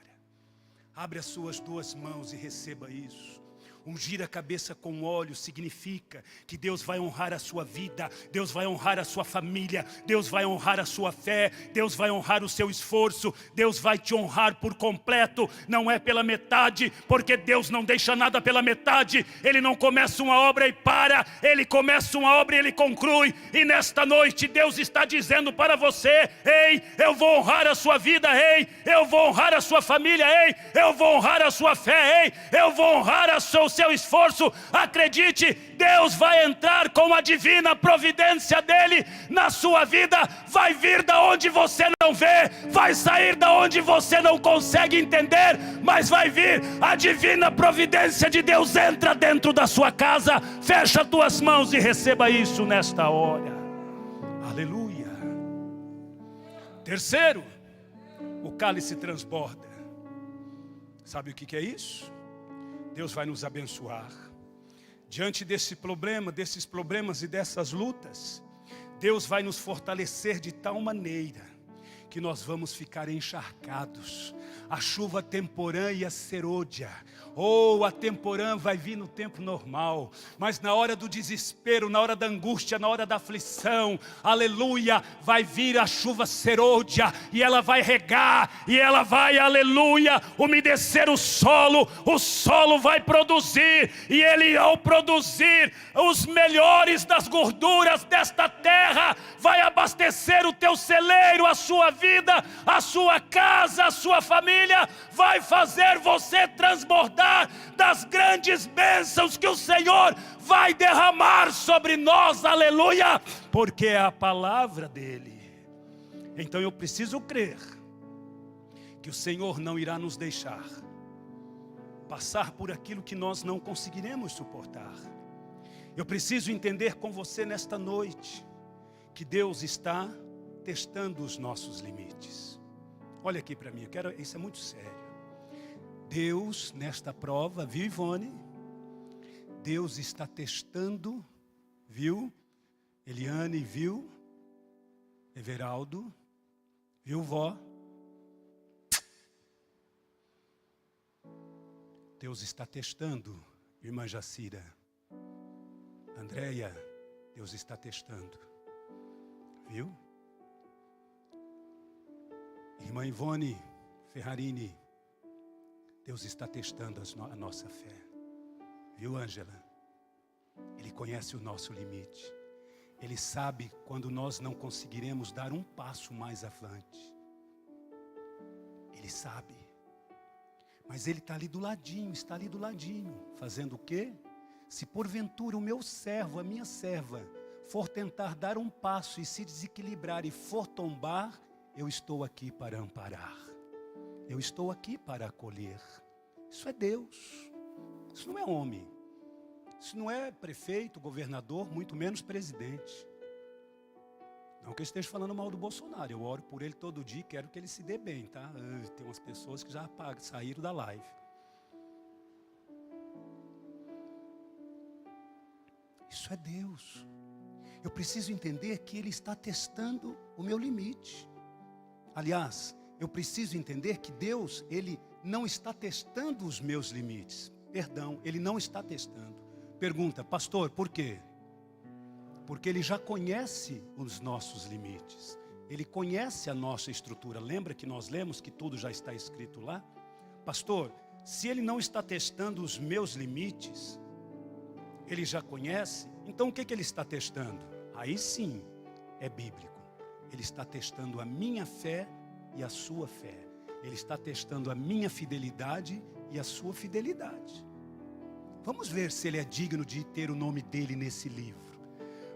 Abre as suas duas mãos e receba isso. Ungir a cabeça com óleo significa que Deus vai honrar a sua vida, Deus vai honrar a sua família, Deus vai honrar a sua fé, Deus vai honrar o seu esforço, Deus vai te honrar por completo. Não é pela metade, porque Deus não deixa nada pela metade. Ele não começa uma obra e para, Ele começa uma obra e Ele conclui. E nesta noite Deus está dizendo para você: ei, eu vou honrar a sua vida, ei, eu vou honrar a sua família, ei, eu vou honrar a sua fé, ei, eu vou honrar o seu esforço. Acredite, Deus vai entrar com a divina providência dele na sua vida. Vai vir da onde você não vê, vai sair da onde você não consegue entender, mas vai vir a divina providência de Deus. Entra dentro da sua casa, fecha tuas mãos e receba isso nesta hora. Aleluia. Terceiro, o cálice transborda. Sabe o que é isso? Deus vai nos abençoar. Diante desse problema, desses problemas e dessas lutas, Deus vai nos fortalecer de tal maneira que nós vamos ficar encharcados. A chuva temporã e a serôdia, ou a temporã vai vir no tempo normal, mas na hora do desespero, na hora da angústia, na hora da aflição, aleluia, vai vir a chuva serôdia, e ela vai regar, e ela vai, aleluia, umedecer o solo vai produzir, e ele ao produzir os melhores das gorduras desta terra, vai abastecer o teu celeiro, a sua vida, a sua casa, a sua família, vai fazer você transbordar das grandes bênçãos que o Senhor vai derramar sobre nós, aleluia, porque é a palavra dele. Então eu preciso crer que o Senhor não irá nos deixar passar por aquilo que nós não conseguiremos suportar. Eu preciso entender com você nesta noite que Deus está testando os nossos limites. Olha aqui para mim, isso é muito sério. Deus, nesta prova, viu, Ivone? Deus está testando, viu? Eliane, viu? Everaldo, viu, vó? Deus está testando, irmã Jacira. Andréia, Deus está testando, viu? Irmã Ivone Ferrarini, Deus está testando a nossa fé. Viu, Ângela? Ele conhece o nosso limite. Ele sabe quando nós não conseguiremos dar um passo mais avante. Ele sabe. Mas Ele está ali do ladinho, fazendo o quê? Se porventura o meu servo, a minha serva, for tentar dar um passo e se desequilibrar e for tombar, eu estou aqui para amparar. Eu estou aqui para acolher. Isso é Deus. Isso não é homem. Isso não é prefeito, governador, muito menos presidente. Não que eu esteja falando mal do Bolsonaro. Eu oro por ele todo dia e quero que ele se dê bem, tá? Tem umas pessoas que já saíram da live. Isso é Deus. Eu preciso entender que Ele está testando o meu limite. Aliás, eu preciso entender que Deus, Ele não está testando os meus limites. Perdão, Ele não está testando. Pergunta, pastor, por quê? Porque Ele já conhece os nossos limites. Ele conhece a nossa estrutura. Lembra que nós lemos que tudo já está escrito lá? Pastor, se Ele não está testando os meus limites, Ele já conhece, então o que Ele está testando? Aí sim, é bíblico. Ele está testando a minha fé e a sua fé. Ele está testando a minha fidelidade e a sua fidelidade. Vamos ver se Ele é digno de ter o nome dEle nesse livro.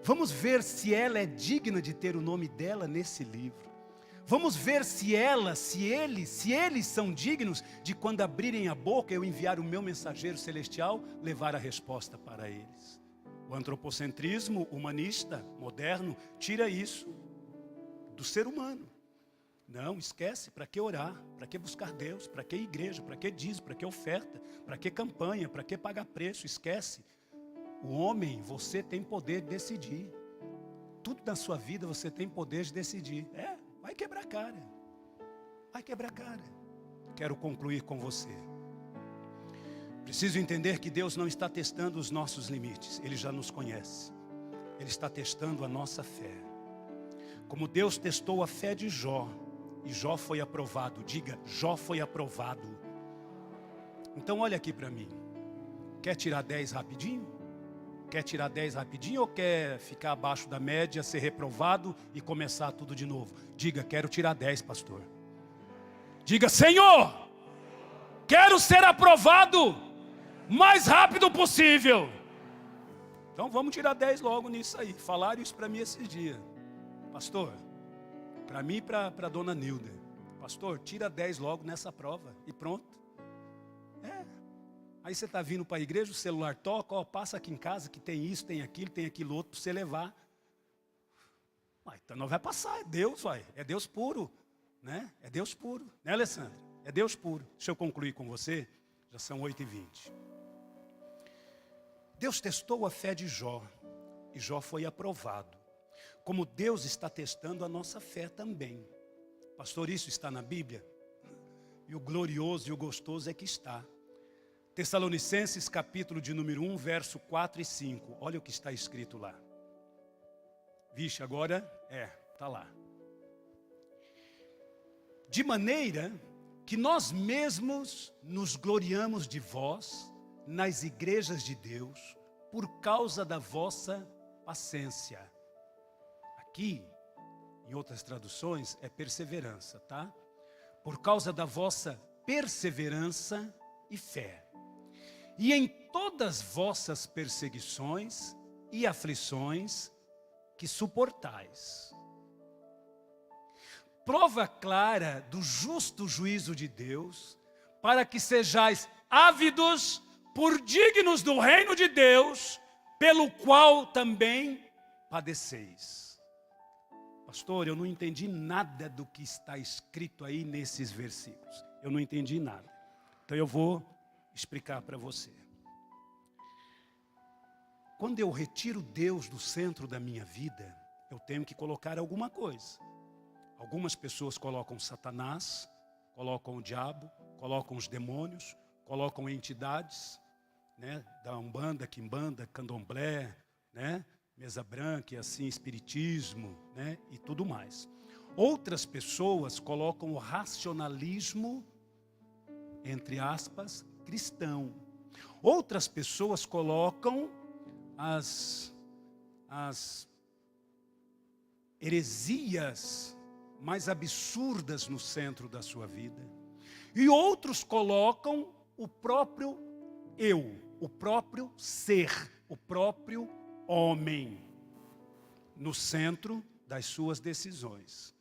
Vamos ver se ela é digna de ter o nome dela nesse livro. Vamos ver se eles são dignos de quando abrirem a boca eu enviar o meu mensageiro celestial, levar a resposta para eles. O antropocentrismo humanista, moderno, tira isso do ser humano. Não, esquece, para que orar? Para que buscar Deus? Para que igreja? Para que dízimo? Para que oferta? Para que campanha? Para que pagar preço? Esquece. O homem, você tem poder de decidir. Tudo na sua vida você tem poder de decidir. Vai quebrar a cara. Vai quebrar a cara. Quero concluir com você. Preciso entender que Deus não está testando os nossos limites. Ele já nos conhece. Ele está testando a nossa fé. Como Deus testou a fé de Jó. E Jó foi aprovado. Diga, Jó foi aprovado. Então olha aqui para mim. Quer tirar 10 rapidinho? Quer tirar 10 rapidinho ou quer ficar abaixo da média, ser reprovado e começar tudo de novo? Diga, quero tirar 10, pastor. Diga, Senhor, quero ser aprovado mais rápido possível. Então vamos tirar 10 logo nisso aí. Falaram isso para mim esses dias. Pastor, para mim e para a dona Nilda. Pastor, tira 10 logo nessa prova e pronto. Aí você está vindo para a igreja, o celular toca, passa aqui em casa que tem isso, tem aquilo outro para você levar. Então não vai passar, é Deus, é Deus puro, né? É Deus puro, né, Alessandra? É Deus puro. Deixa eu concluir com você, já são 8h20. Deus testou a fé de Jó, e Jó foi aprovado. Como Deus está testando a nossa fé também. Pastor, isso está na Bíblia? E o glorioso e o gostoso é que está. Tessalonicenses capítulo de número 1, verso 4 e 5. Olha o que está escrito lá. Vixe, agora está lá. De maneira que nós mesmos nos gloriamos de vós nas igrejas de Deus por causa da vossa paciência. Aqui, em outras traduções, é perseverança, tá? Por causa da vossa perseverança e fé. E em todas vossas perseguições e aflições que suportais. Prova clara do justo juízo de Deus, para que sejais ávidos por dignos do reino de Deus, pelo qual também padeceis. Pastor, eu não entendi nada do que está escrito aí nesses versículos. Eu não entendi nada. Então eu vou explicar para você. Quando eu retiro Deus do centro da minha vida, eu tenho que colocar alguma coisa. Algumas pessoas colocam Satanás, colocam o diabo, colocam os demônios, colocam entidades, né, da Umbanda, Quimbanda, Candomblé, né, Mesa Branca e assim, espiritismo, né, e tudo mais. Outras pessoas colocam o racionalismo, entre aspas, cristão. Outras pessoas colocam as heresias mais absurdas no centro da sua vida. E outros colocam o próprio eu, o próprio ser, o próprio homem no centro das suas decisões.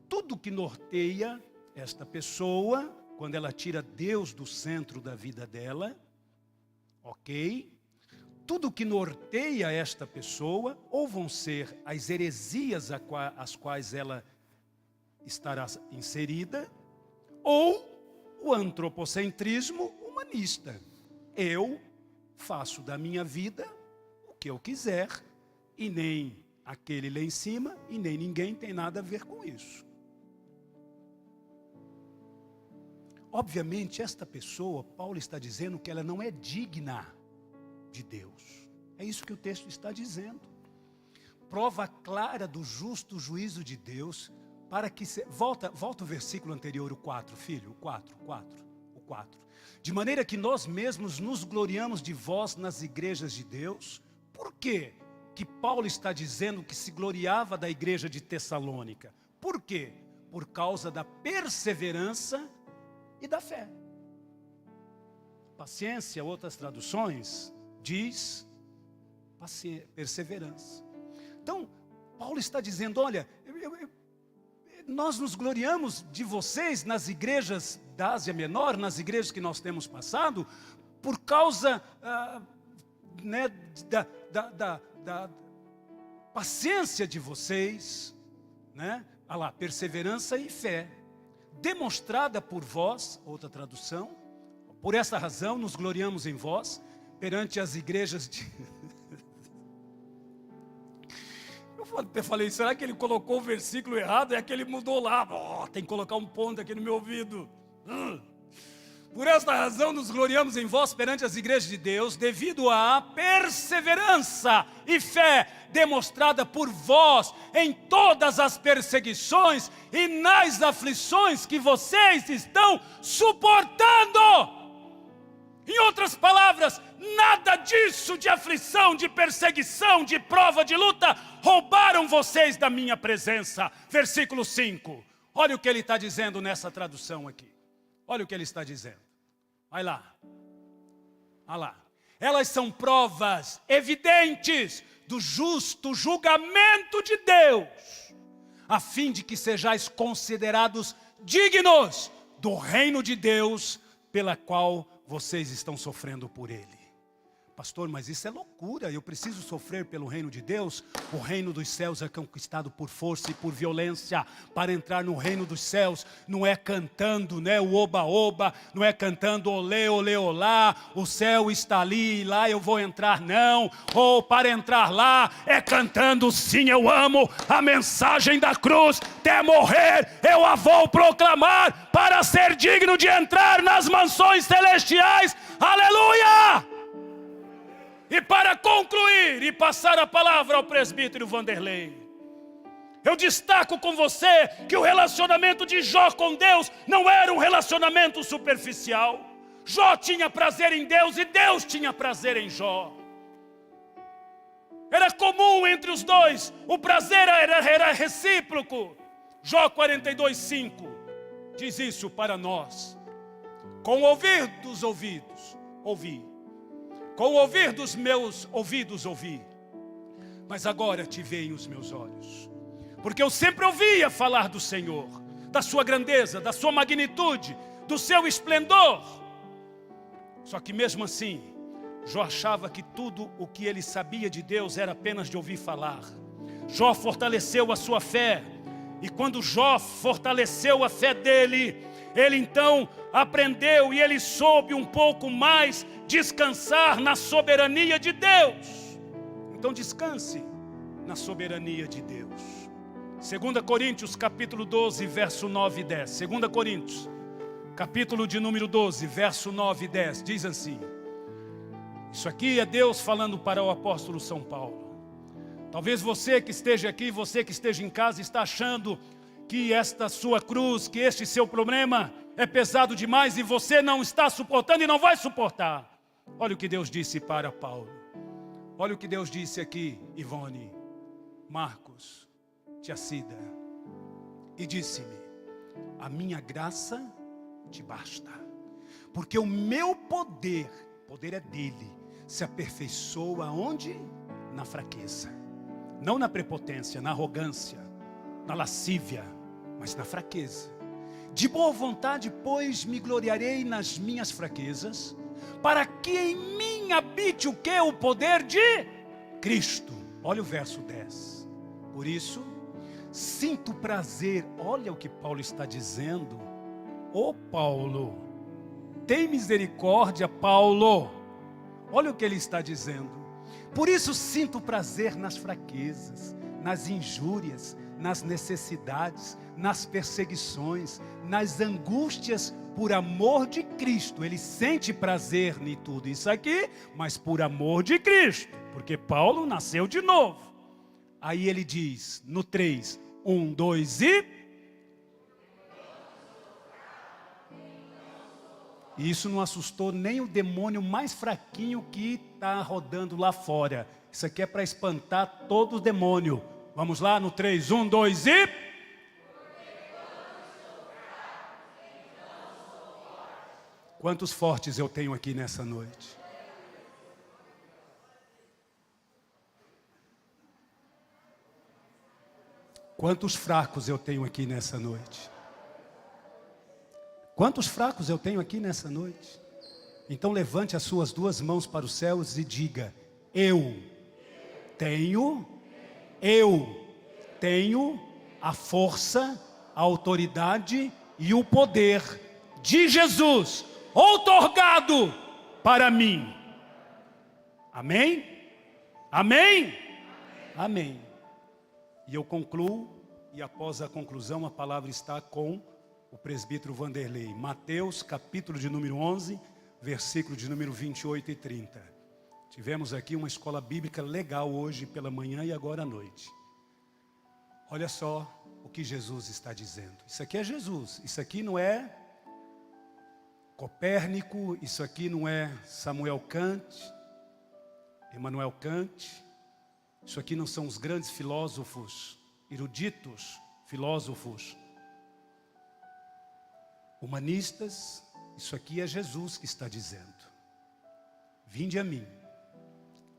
Tudo que norteia esta pessoa quando ela tira Deus do centro da vida dela, ok? Tudo que norteia esta pessoa, ou vão ser as heresias às quais ela estará inserida, ou o antropocentrismo humanista. Eu faço da minha vida o que eu quiser, e nem aquele lá em cima, e nem ninguém tem nada a ver com isso. Obviamente, esta pessoa, Paulo está dizendo que ela não é digna de Deus. É isso que o texto está dizendo. Prova clara do justo juízo de Deus, para que... Volta o versículo anterior, o 4, filho, o 4. De maneira que nós mesmos nos gloriamos de vós nas igrejas de Deus. Por quê que Paulo está dizendo que se gloriava da igreja de Tessalônica? Por quê? Por causa da perseverança e da fé. Paciência, outras traduções, diz perseverança. Então, Paulo está dizendo, olha, nós nos gloriamos de vocês nas igrejas da Ásia Menor, nas igrejas que nós temos passado, por causa da paciência de vocês, né? Olha lá, perseverança e fé, demonstrada por vós, outra tradução, por essa razão nos gloriamos em vós, perante as igrejas de... Eu falei, será que ele colocou o versículo errado? É que ele mudou lá. Tem que colocar um ponto aqui no meu ouvido. Por esta razão nos gloriamos em vós perante as igrejas de Deus, devido à perseverança e fé demonstrada por vós em todas as perseguições e nas aflições que vocês estão suportando. Em outras palavras, nada disso de aflição, de perseguição, de prova, de luta, roubaram vocês da minha presença. Versículo 5. Olha o que ele está dizendo nessa tradução aqui. Olha o que ele está dizendo. Vai lá. Olha lá. Elas são provas evidentes do justo julgamento de Deus, a fim de que sejais considerados dignos do reino de Deus, pela qual vocês estão sofrendo por ele. Pastor, mas isso é loucura, eu preciso sofrer pelo reino de Deus? O reino dos céus é conquistado por força e por violência. Para entrar no reino dos céus, não é cantando, né, o oba-oba, não é cantando olê, olê, olá, o céu está ali e lá eu vou entrar, não. Ou para entrar lá, é cantando sim, eu amo a mensagem da cruz, até morrer eu a vou proclamar, para ser digno de entrar nas mansões celestiais, aleluia! E para concluir e passar a palavra ao presbítero Vanderlei, eu destaco com você que o relacionamento de Jó com Deus não era um relacionamento superficial. Jó tinha prazer em Deus e Deus tinha prazer em Jó. Era comum entre os dois, o prazer era recíproco. Jó 42:5 diz isso para nós. Com o ouvir dos ouvidos, ouvi. Com o ouvir dos meus ouvidos ouvi, mas agora te veem os meus olhos. Porque eu sempre ouvia falar do Senhor, da sua grandeza, da sua magnitude, do seu esplendor. Só que mesmo assim, Jó achava que tudo o que ele sabia de Deus era apenas de ouvir falar. Jó fortaleceu a sua fé, e quando Jó fortaleceu a fé dele, ele então aprendeu e ele soube um pouco mais descansar na soberania de Deus. Então descanse na soberania de Deus. 2 Coríntios capítulo 12, verso 9 e 10. 2 Coríntios, capítulo de número 12, verso 9 e 10. Diz assim. Isso aqui é Deus falando para o apóstolo São Paulo. Talvez você que esteja aqui, você que esteja em casa, está achando que esta sua cruz, que este seu problema é pesado demais e você não está suportando e não vai suportar. Olha o que Deus disse para Paulo. Olha o que Deus disse aqui, Ivone, Marcos, Tia Cida. E disse-me, a minha graça te basta. Porque o meu poder é dele, se aperfeiçoa onde? Na fraqueza. Não na prepotência, na arrogância, na lascívia, mas na fraqueza. De boa vontade, pois, me gloriarei nas minhas fraquezas, para que em mim habite o quê? O poder de Cristo. Olha o verso 10. Por isso, sinto prazer. Olha o que Paulo está dizendo. Ô Paulo, tem misericórdia, Paulo. Olha o que ele está dizendo. Por isso sinto prazer nas fraquezas, nas injúrias, nas necessidades, nas perseguições, nas angústias, por amor de Cristo. Ele sente prazer em tudo isso aqui, mas por amor de Cristo, porque Paulo nasceu de novo. Aí ele diz, no 3, 1, 2 e... Isso não assustou nem o demônio mais fraquinho que está rodando lá fora. Isso aqui é para espantar todo o demônio. Vamos lá no 3, 1, 2 e... Quantos fortes eu tenho aqui nessa noite? Quantos fracos eu tenho aqui nessa noite? Quantos fracos eu tenho aqui nessa noite? Então levante as suas duas mãos para os céus e diga: eu tenho a força, a autoridade e o poder de Jesus outorgado para mim. Amém? Amém? Amém. E eu concluo, e após a conclusão a palavra está com o presbítero Vanderlei. Mateus capítulo de número 11, versículo de número 28 e 30. Tivemos aqui uma escola bíblica legal hoje pela manhã e agora à noite. Olha só o que Jesus está dizendo. Isso aqui é Jesus, isso aqui não é Copérnico, isso aqui não é Samuel Kant, Immanuel Kant. Isso aqui não são os grandes filósofos, eruditos filósofos, humanistas. Isso aqui é Jesus que está dizendo: vinde a mim,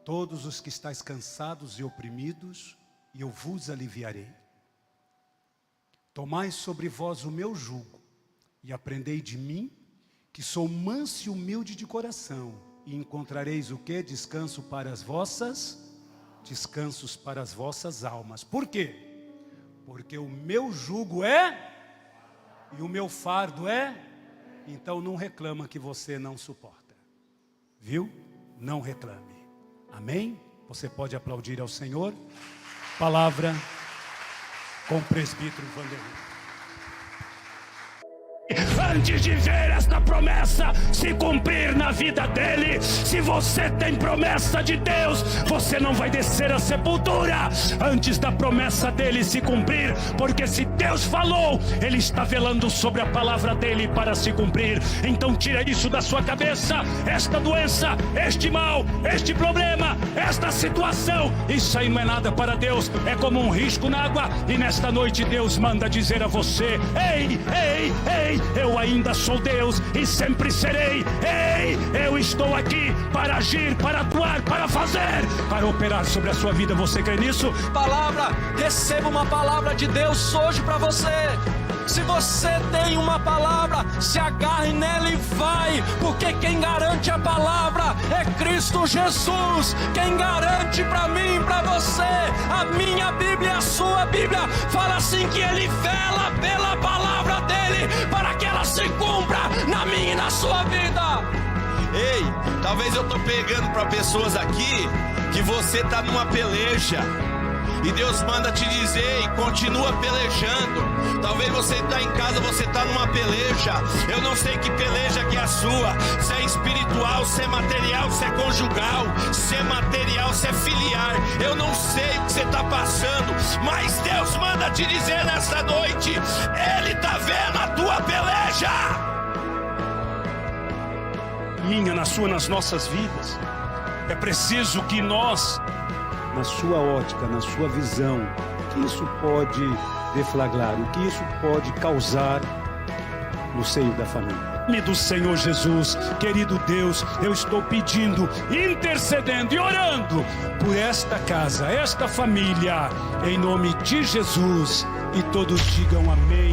todos os que estáis cansados e oprimidos, e eu vos aliviarei. Tomai sobre vós o meu jugo, e aprendei de mim, que sou manso e humilde de coração, e encontrareis o quê? Descansos para as vossas almas. Por quê? Porque o meu jugo é, e o meu fardo é. Então não reclama que você não suporta. Viu? Não reclame. Amém? Você pode aplaudir ao Senhor. Palavra com o presbítero Vanderlei. Antes de ver esta promessa se cumprir na vida dele, se você tem promessa de Deus, você não vai descer à sepultura antes da promessa dele se cumprir, porque se Deus falou, ele está velando sobre a palavra dele para se cumprir. Então tira isso da sua cabeça, esta doença, este mal, este problema, esta situação, isso aí não é nada para Deus, é como um risco na água. E nesta noite Deus manda dizer a você: ei, ei, ei, eu ainda sou Deus e sempre serei. Ei, eu estou aqui para agir, para atuar, para fazer, para operar sobre a sua vida. Você crê nisso? Palavra, receba uma palavra de Deus hoje para você. Se você tem uma palavra, se agarre nela e vai, porque quem garante a palavra é Cristo Jesus. Quem garante para mim e para você, a minha Bíblia, a sua Bíblia, fala assim que Ele vela pela palavra dEle, para que ela se cumpra na minha e na sua vida. Ei, talvez eu estou pegando para pessoas aqui que você está numa peleja e Deus manda te dizer: e continua pelejando. Talvez você está em casa, você está numa peleja. Eu não sei que peleja que é a sua, se é espiritual, se é material, se é conjugal, se é material, se é filiar. Eu não sei o que você está passando, mas Deus manda te dizer nessa noite: Ele está vendo a tua peleja. Minha, na sua, nas nossas vidas. É preciso que nós, na sua ótica, na sua visão, o que isso pode deflagrar, o que isso pode causar no seio da família. Em nome do Senhor Jesus, querido Deus, eu estou pedindo, intercedendo e orando por esta casa, esta família, em nome de Jesus, e todos digam amém.